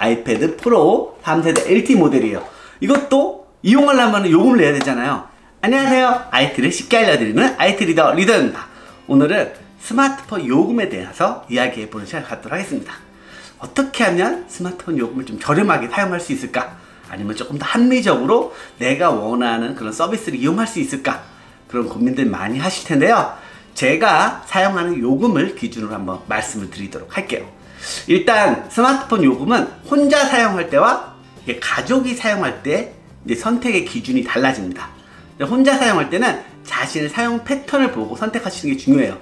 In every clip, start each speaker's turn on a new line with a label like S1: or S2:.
S1: 아이패드 프로 3세대 LTE 모델이에요. 이것도 이용하려면 요금을 내야 되잖아요. 안녕하세요. IT를 쉽게 알려드리는 IT 리더입니다. 오늘은 스마트폰 요금에 대해서 이야기해보는 시간을 갖도록 하겠습니다. 어떻게 하면 스마트폰 요금을 좀 저렴하게 사용할 수 있을까? 아니면 조금 더 합리적으로 내가 원하는 그런 서비스를 이용할 수 있을까? 그런 고민들 많이 하실 텐데요. 제가 사용하는 요금을 기준으로 한번 말씀을 드리도록 할게요. 일단 스마트폰 요금은 혼자 사용할 때와 가족이 사용할 때 이제 선택의 기준이 달라집니다. 혼자 사용할 때는 자신의 사용 패턴을 보고 선택하시는 게 중요해요.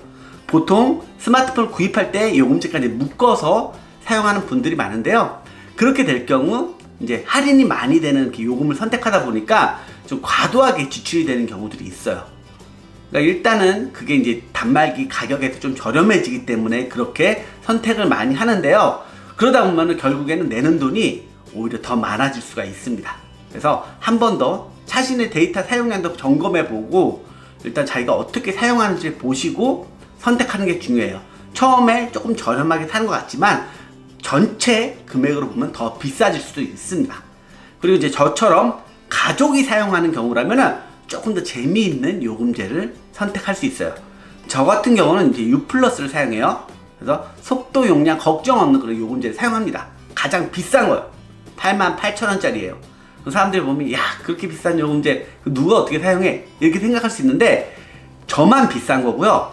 S1: 보통 스마트폰을 구입할 때 요금제까지 묶어서 사용하는 분들이 많은데요. 그렇게 될 경우 이제 할인이 많이 되는 요금을 선택하다 보니까 좀 과도하게 지출이 되는 경우들이 있어요. 그러니까 일단은 그게 이제 단말기 가격에서 좀 저렴해지기 때문에 그렇게 선택을 많이 하는데요. 그러다 보면 결국에는 내는 돈이 오히려 더 많아질 수가 있습니다. 그래서 한 번 더 자신의 데이터 사용량도 점검해보고 일단 자기가 어떻게 사용하는지 보시고 선택하는 게 중요해요. 처음에 조금 저렴하게 사는 것 같지만 전체 금액으로 보면 더 비싸질 수도 있습니다. 그리고 이제 저처럼 가족이 사용하는 경우라면은 조금 더 재미있는 요금제를 선택할 수 있어요. 저 같은 경우는 이제 U+를 사용해요. 그래서 속도 용량 걱정 없는 그런 요금제를 사용합니다. 가장 비싼 거요. 88,000원짜리예요. 사람들이 보면 야 그렇게 비싼 요금제 누가 어떻게 사용해? 이렇게 생각할 수 있는데 저만 비싼 거고요.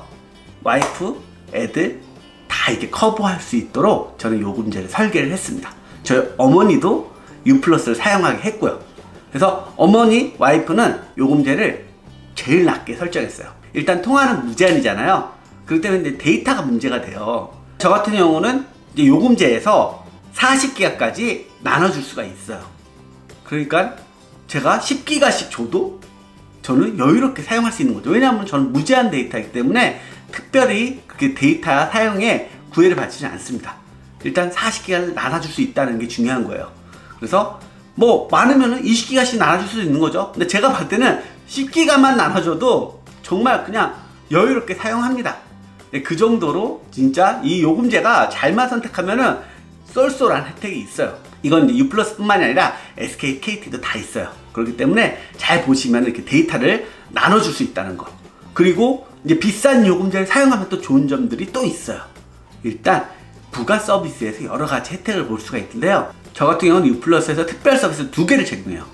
S1: 와이프, 애들 다 이렇게 커버할 수 있도록 저는 요금제를 설계를 했습니다. 저희 어머니도 U+를 사용하게 했고요. 그래서 어머니, 와이프는 요금제를 제일 낮게 설정했어요. 일단 통화는 무제한이잖아요. 그렇기 때문에 데이터가 문제가 돼요. 저 같은 경우는 이제 요금제에서 40기가까지 나눠줄 수가 있어요. 그러니까 제가 10기가씩 줘도 저는 여유롭게 사용할 수 있는 거죠. 왜냐하면 저는 무제한 데이터이기 때문에 특별히 그렇게 데이터 사용에 구애를 받지 않습니다. 일단 40기가를 나눠줄 수 있다는 게 중요한 거예요. 그래서 뭐 많으면 20기가씩 나눠줄 수도 있는 거죠. 근데 제가 봤을 때는 10기가만 나눠줘도 정말 그냥 여유롭게 사용합니다. 그 정도로 진짜 이 요금제가 잘만 선택하면은 쏠쏠한 혜택이 있어요. 이건 U+ 뿐만이 아니라 SK, KT도 다 있어요. 그렇기 때문에 잘 보시면 이렇게 데이터를 나눠줄 수 있다는 거. 그리고 이제 비싼 요금제를 사용하면 또 좋은 점들이 또 있어요. 일단 부가 서비스에서 여러 가지 혜택을 볼 수가 있는데요. 저 같은 경우는 U+에서 특별 서비스 2개를 제공해요.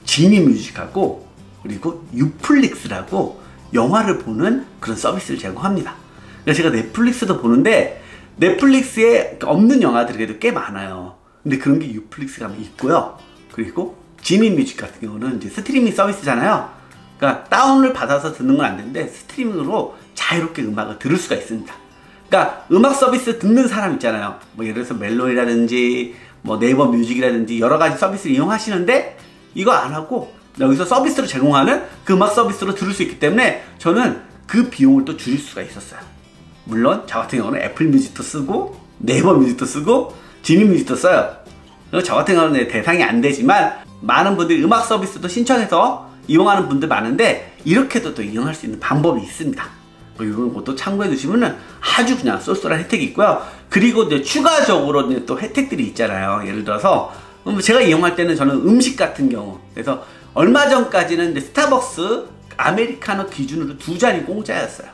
S1: 지니뮤직하고 그리고 유플릭스라고 영화를 보는 그런 서비스를 제공합니다. 그래서 제가 넷플릭스도 보는데 넷플릭스에 없는 영화들이 그래도 꽤 많아요. 근데 그런 게 유플릭스 가면 있고요. 그리고 지니뮤직 같은 경우는 이제 스트리밍 서비스잖아요. 그러니까 다운을 받아서 듣는 건 안 되는데 스트리밍으로 자유롭게 음악을 들을 수가 있습니다. 그러니까 음악 서비스 듣는 사람 있잖아요. 뭐 예를 들어서 멜론이라든지 뭐 네이버 뮤직이라든지 여러 가지 서비스를 이용하시는데 이거 안 하고 여기서 서비스로 제공하는 그 음악 서비스로 들을 수 있기 때문에 저는 그 비용을 또 줄일 수가 있었어요. 물론 저 같은 경우는 애플 뮤직도 쓰고 네이버 뮤직도 쓰고 지니 뮤직도 써요. 저 같은 경우는 대상이 안 되지만 많은 분들이 음악 서비스도 신청해서 이용하는 분들 많은데 이렇게도 또 이용할 수 있는 방법이 있습니다. 이런 것도 참고해 두시면 아주 그냥 쏠쏠한 혜택이 있고요. 그리고 이제 추가적으로 또 혜택들이 있잖아요. 예를 들어서 제가 이용할 때는 저는 음식 같은 경우 그래서 얼마 전까지는 이제 스타벅스 아메리카노 기준으로 2잔이 공짜였어요.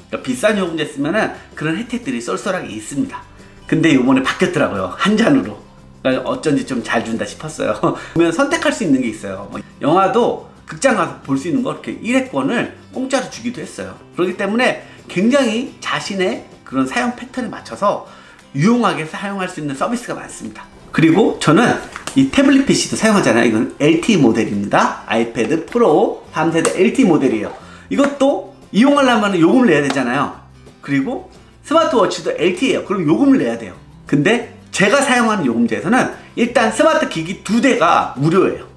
S1: 그러니까 비싼 요금제 쓰면은 그런 혜택들이 쏠쏠하게 있습니다. 근데 이번에 바뀌었더라고요. 한 잔으로. 그러니까 어쩐지 좀 잘 준다 싶었어요. 보면 선택할 수 있는 게 있어요. 영화도 극장 가서 볼 수 있는 거 이렇게 1회권을 공짜로 주기도 했어요. 그렇기 때문에 굉장히 자신의 그런 사용 패턴에 맞춰서 유용하게 사용할 수 있는 서비스가 많습니다. 그리고 저는 이 태블릿 PC도 사용하잖아요. 이건 LTE 모델입니다. 아이패드 프로 3세대 LTE 모델이에요. 이것도 이용하려면 요금을 내야 되잖아요. 그리고 스마트워치도 LTE예요. 그럼 요금을 내야 돼요. 근데 제가 사용하는 요금제에서는 일단 스마트 기기 2대가 무료예요.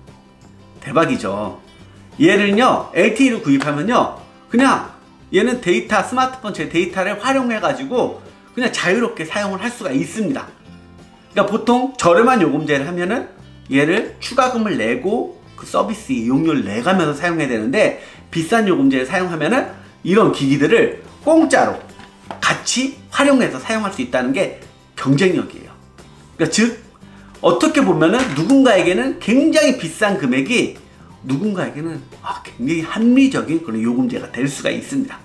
S1: 대박이죠. 얘를요 LTE를 구입하면요 그냥 얘는 데이터 스마트폰 제 데이터를 활용해 가지고 그냥 자유롭게 사용을 할 수가 있습니다. 그러니까 보통 저렴한 요금제를 하면은 얘를 추가금을 내고 그 서비스 이용료를 내가면서 사용해야 되는데 비싼 요금제를 사용하면은 이런 기기들을 공짜로 같이 활용해서 사용할 수 있다는 게 경쟁력이에요. 그러니까 즉 어떻게 보면은 누군가에게는 굉장히 비싼 금액이 누군가에게는 굉장히 합리적인 그런 요금제가 될 수가 있습니다.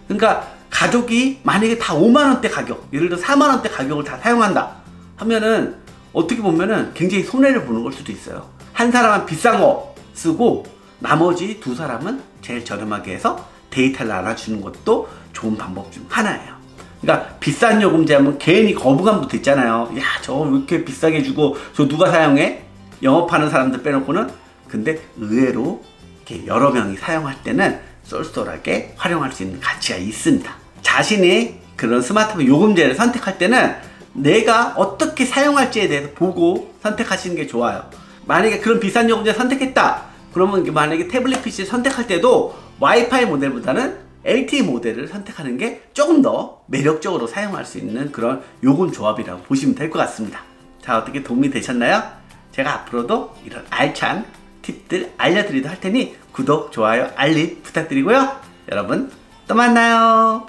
S1: 그러니까 가족이 만약에 다 5만원대 가격, 예를 들어 4만원대 가격을 다 사용한다 하면은 어떻게 보면은 굉장히 손해를 보는 걸 수도 있어요. 한 사람은 비싼 거 쓰고 나머지 두 사람은 제일 저렴하게 해서 데이터를 나눠주는 것도 좋은 방법 중 하나예요. 그러니까 비싼 요금제 하면 괜히 거부감 붙어 있잖아요. 야, 저거 왜 이렇게 비싸게 주고 저 누가 사용해? 영업하는 사람들 빼놓고는. 근데 의외로 이렇게 여러 명이 사용할 때는 쏠쏠하게 활용할 수 있는 가치가 있습니다. 자신이 그런 스마트폰 요금제를 선택할 때는 내가 어떻게 사용할지에 대해서 보고 선택하시는 게 좋아요. 만약에 그런 비싼 요금제 선택했다 그러면 만약에 태블릿 PC 선택할 때도 와이파이 모델보다는 LTE 모델을 선택하는 게 조금 더 매력적으로 사용할 수 있는 그런 요금 조합이라고 보시면 될 것 같습니다. 자, 어떻게 도움이 되셨나요? 제가 앞으로도 이런 알찬 팁들 알려드리도록 할 테니 구독, 좋아요, 알림 부탁드리고요. 여러분 또 만나요.